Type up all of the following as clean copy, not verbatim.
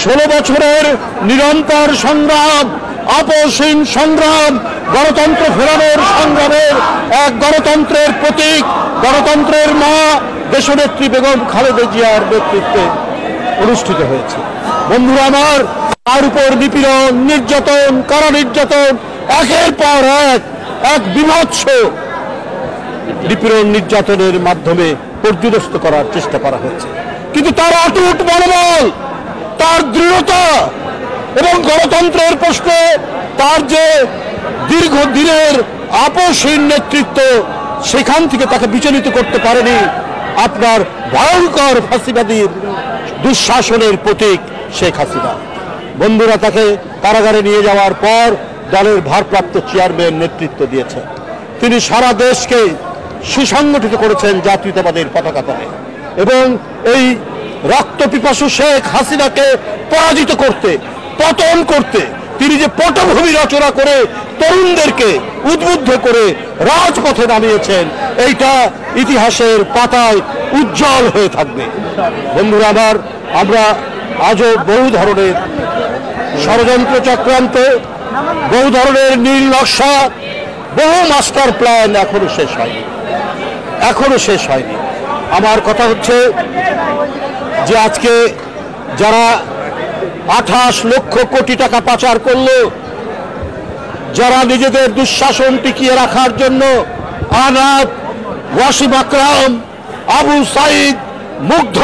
16 বছরের নিরন্তর সংগ্রাম, আপসহীন সংগ্রাম, গণতন্ত্র ফেরানোর সংগ্রামের এক গণতন্ত্রের প্রতীক, গণতন্ত্রের মা দেশনেত্রী বেগম খালেদা জিয়ার নেতৃত্বে অনুষ্ঠিত হয়েছে। বন্ধুরা আমার, তার উপর নিপীড়ন, নির্যাতন, কারা নির্যাতন, একের পর এক বিভৎস নিপীড়ন নির্যাতনের মাধ্যমে পর্যুদস্ত করার চেষ্টা করা হচ্ছে। কিন্তু তার অটুট মনোবল, তার দৃঢ়তা এবং গণতন্ত্রের প্রশ্নে তার যে দীর্ঘদিনের আপসহীন নেতৃত্ব, সেখান থেকে তাকে বিচলিত করতে পারেনি আপনার ভয়ঙ্কর ফাঁসিবাদীর দুঃশাসনের প্রতীক শেখ হাসিনা। বন্ধুরা, তাকে কারাগারে নিয়ে যাওয়ার পর দলের ভারপ্রাপ্ত চেয়ারম্যান নেতৃত্ব দিয়েছেন। তিনি সারা দেশকে সুসংগঠিত করেছেন জাতীয়তাবাদের পতাকা তলে, এবং এই রক্তপিপাসু শেখ হাসিনাকে পরাজিত করতে, পতন করতে তিনি যে পটভূমি রচনা করে তরুণদেরকে উদ্বুদ্ধ করে রাজপথে নামিয়েছেন, এইটা ইতিহাসের পাতায় উজ্জ্বল হয়ে থাকবে। বন্ধুরা আমার, আমরা আজও বহু ধরনের ষড়যন্ত্র চক্রান্ত, বহু ধরনের নীল নকশা, বহু মাস্টার প্ল্যান এখনো শেষ হয়নি। আমার কথা হচ্ছে যে আজকে যারা 28 লক্ষ কোটি টাকা পাচার করলো, যারা নিজেদের দুঃশাসন টিকিয়ে রাখার জন্য আনাত, ওয়াসিম আকরাম, আবু সাইদ, মুগ্ধ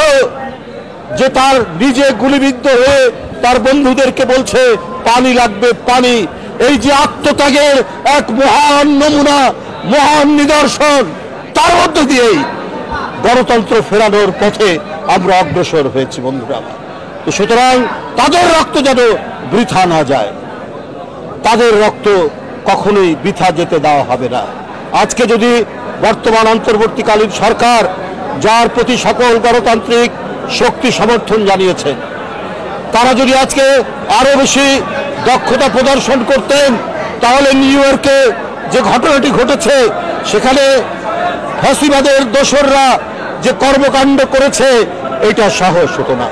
যে তার নিজে গুলিবিদ্ধ হয়ে তার বন্ধুদেরকে বলছে পানি লাগবে পানি, এই যে আত্মত্যাগের এক মহান নমুনা, মহান নিদর্শন, তার মধ্য দিয়েই গণতন্ত্র ফেরানোর পথে আমরা অগ্রসর হয়েছি। বন্ধুরা, তো সুতরাং তাদের রক্ত যেন বৃথা না যায়, তাদের রক্ত কখনোই বৃথা যেতে দেওয়া হবে না। আজকে যদি বর্তমান অন্তর্বর্তীকালীন সরকার, যার প্রতি সকল গণতান্ত্রিক শক্তি সমর্থন জানিয়েছে, তারা যদি আজকে আরো বেশি দক্ষতা প্রদর্শন করতেন, তাহলে নিউ ইয়র্কে যে ঘটনাটি ঘটেছে, সেখানে ফ্যাসিবাদের দোসররা যে কর্মকাণ্ড করেছে, এটা সাহস হতো না।